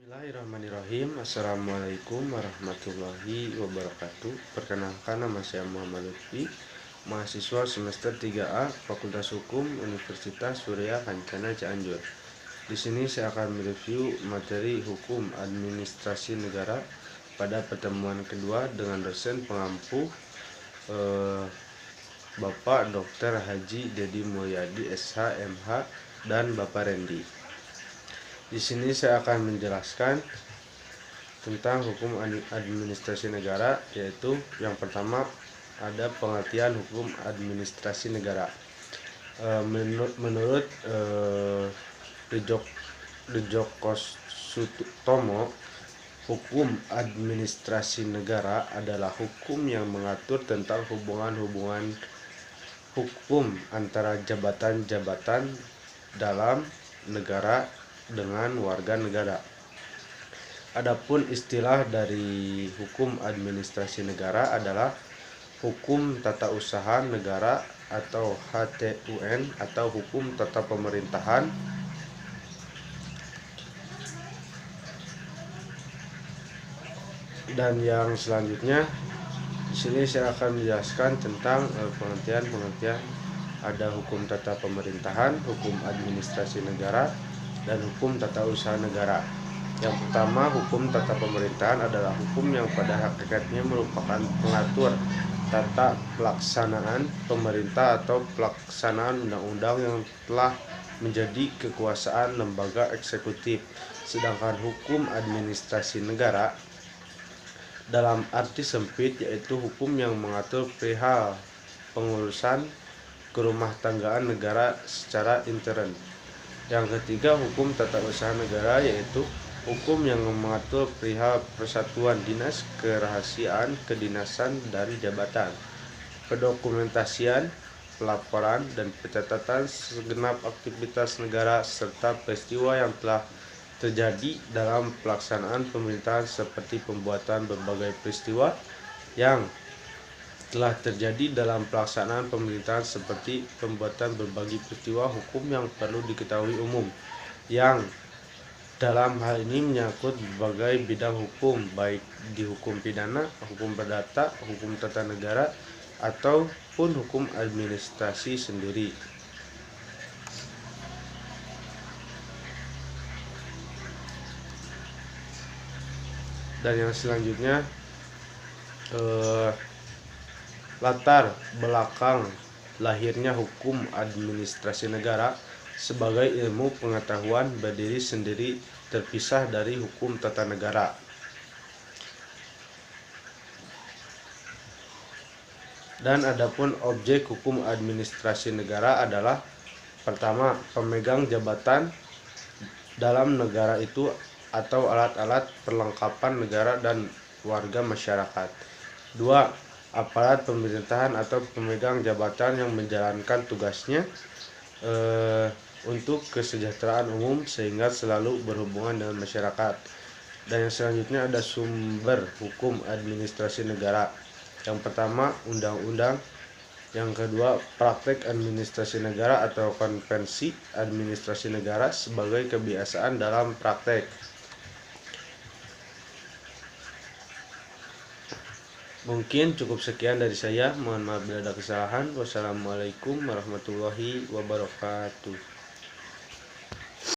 Bismillahirrahmanirrahim. Assalamualaikum warahmatullahi wabarakatuh. Perkenalkan, nama saya Muhammad Lutfi, mahasiswa semester 3A Fakultas Hukum Universitas Surya Kencana Cianjur. Di sini saya akan mereview materi Hukum Administrasi Negara pada pertemuan kedua dengan dosen pengampu Bapak Dr. Haji Dedi Mulyadi SH MH dan Bapak Rendi. Di sini saya akan menjelaskan tentang hukum administrasi negara, yaitu yang pertama ada pengertian hukum administrasi negara. Menurut Djoko Sutomo, hukum administrasi negara adalah hukum yang mengatur tentang hubungan-hubungan hukum antara jabatan-jabatan dalam negara dengan warga negara. Adapun istilah dari hukum administrasi negara adalah hukum tata usaha negara atau HTUN atau hukum tata pemerintahan. Dan yang selanjutnya di sini saya akan menjelaskan tentang pengertian ada hukum tata pemerintahan, hukum administrasi negara, dan hukum tata usaha negara. Yang pertama, hukum tata pemerintahan adalah hukum yang pada hakikatnya merupakan pengatur tata pelaksanaan pemerintah atau pelaksanaan undang-undang yang telah menjadi kekuasaan lembaga eksekutif. Sedangkan hukum administrasi negara dalam arti sempit yaitu hukum yang mengatur perihal pengurusan kerumah tanggaan negara secara intern. Yang ketiga, hukum tata usaha negara yaitu hukum yang mengatur perihal persatuan dinas, kerahasiaan, kedinasan, dan jabatan, pendokumentasian, pelaporan, dan pencatatan segenap aktivitas negara serta peristiwa yang telah terjadi dalam pelaksanaan pemerintahan seperti pembuatan berbagai peristiwa yang telah terjadi dalam pelaksanaan pemerintahan seperti pembuatan berbagai peristiwa hukum yang perlu diketahui umum, yang dalam hal ini menyangkut berbagai bidang hukum, baik di hukum pidana, hukum perdata, hukum tata negara, ataupun hukum administrasi sendiri. Dan yang selanjutnya latar belakang lahirnya hukum administrasi negara sebagai ilmu pengetahuan berdiri sendiri terpisah dari hukum tata negara. Dan adapun objek hukum administrasi negara adalah pertama, pemegang jabatan dalam negara itu atau alat-alat perlengkapan negara dan warga masyarakat. Dua, aparat pemerintahan atau pemegang jabatan yang menjalankan tugasnya untuk kesejahteraan umum sehingga selalu berhubungan dengan masyarakat. Dan yang selanjutnya ada sumber hukum administrasi negara. Yang pertama, undang-undang. Yang kedua, praktek administrasi negara atau konvensi administrasi negara sebagai kebiasaan dalam praktek. Mungkin cukup sekian dari saya. Mohon maaf bila ada kesalahan. Wassalamualaikum warahmatullahi wabarakatuh.